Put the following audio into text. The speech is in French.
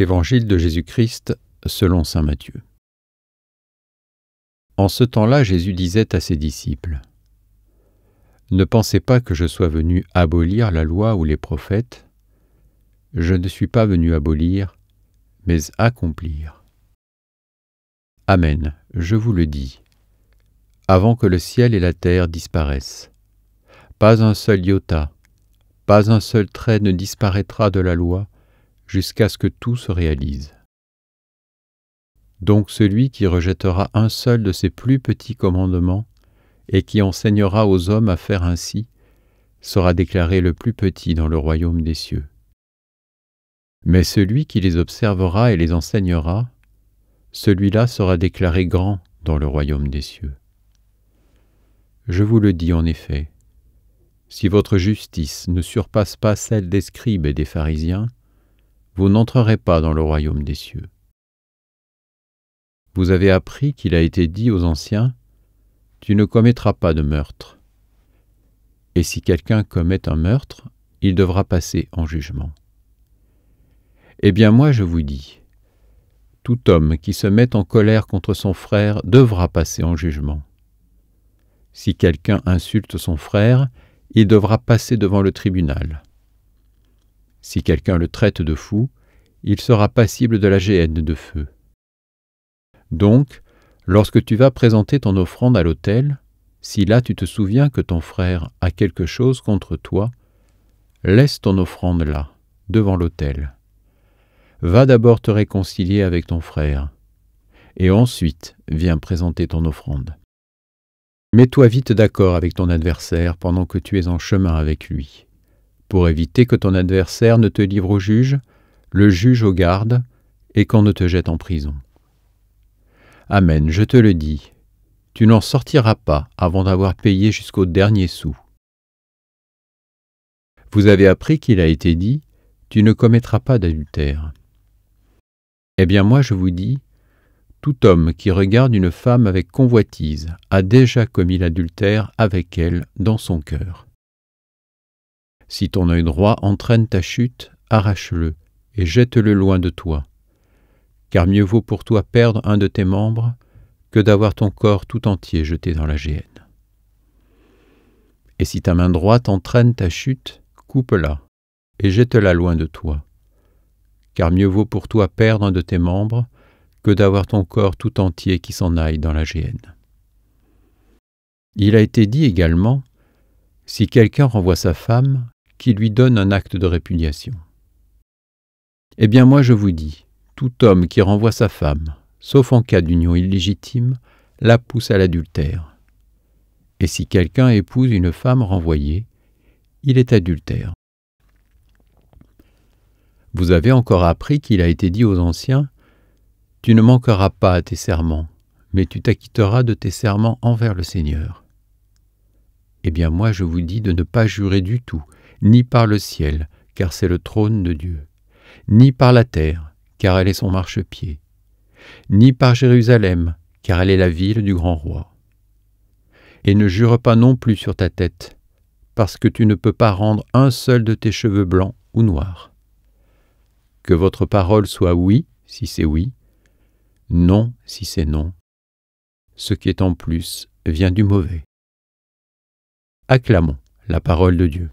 Évangile de Jésus-Christ selon saint Matthieu. En ce temps-là, Jésus disait à ses disciples : « Ne pensez pas que je sois venu abolir la loi ou les prophètes. Je ne suis pas venu abolir, mais accomplir. Amen, je vous le dis, avant que le ciel et la terre disparaissent, pas un seul iota, pas un seul trait ne disparaîtra de la loi jusqu'à ce que tout se réalise. Donc celui qui rejettera un seul de ces plus petits commandements et qui enseignera aux hommes à faire ainsi sera déclaré le plus petit dans le royaume des cieux. Mais celui qui les observera et les enseignera, celui-là sera déclaré grand dans le royaume des cieux. Je vous le dis en effet, si votre justice ne surpasse pas celle des scribes et des pharisiens, vous n'entrerez pas dans le royaume des cieux. Vous avez appris qu'il a été dit aux anciens : tu ne commettras pas de meurtre. Et si quelqu'un commet un meurtre, il devra passer en jugement. Eh bien moi je vous dis, tout homme qui se met en colère contre son frère devra passer en jugement. Si quelqu'un insulte son frère, il devra passer devant le tribunal. Si quelqu'un le traite de fou, il sera passible de la géhenne de feu. Donc, lorsque tu vas présenter ton offrande à l'autel, si là tu te souviens que ton frère a quelque chose contre toi, laisse ton offrande là, devant l'autel. Va d'abord te réconcilier avec ton frère, et ensuite viens présenter ton offrande. Mets-toi vite d'accord avec ton adversaire pendant que tu es en chemin avec lui, pour éviter que ton adversaire ne te livre au juge, le juge aux gardes, et qu'on ne te jette en prison. Amen, je te le dis, tu n'en sortiras pas avant d'avoir payé jusqu'au dernier sou. Vous avez appris qu'il a été dit : tu ne commettras pas d'adultère. Eh bien moi je vous dis, tout homme qui regarde une femme avec convoitise a déjà commis l'adultère avec elle dans son cœur. Si ton œil droit entraîne ta chute, arrache-le et jette-le loin de toi, car mieux vaut pour toi perdre un de tes membres que d'avoir ton corps tout entier jeté dans la géhenne. Et si ta main droite entraîne ta chute, coupe-la et jette-la loin de toi, car mieux vaut pour toi perdre un de tes membres que d'avoir ton corps tout entier qui s'en aille dans la géhenne. Il a été dit également, si quelqu'un renvoie sa femme, qu'il lui donne un acte de répudiation. Eh bien moi je vous dis, tout homme qui renvoie sa femme, sauf en cas d'union illégitime, la pousse à l'adultère. Et si quelqu'un épouse une femme renvoyée, il est adultère. Vous avez encore appris qu'il a été dit aux anciens : tu ne manqueras pas à tes serments, mais tu t'acquitteras de tes serments envers le Seigneur. Eh bien moi je vous dis de ne pas jurer du tout, ni par le ciel, car c'est le trône de Dieu, ni par la terre, car elle est son marchepied, ni par Jérusalem, car elle est la ville du grand roi. Et ne jure pas non plus sur ta tête, parce que tu ne peux pas rendre un seul de tes cheveux blancs ou noirs. Que votre parole soit oui, si c'est oui, non, si c'est non. Ce qui est en plus vient du mauvais. Acclamons la parole de Dieu.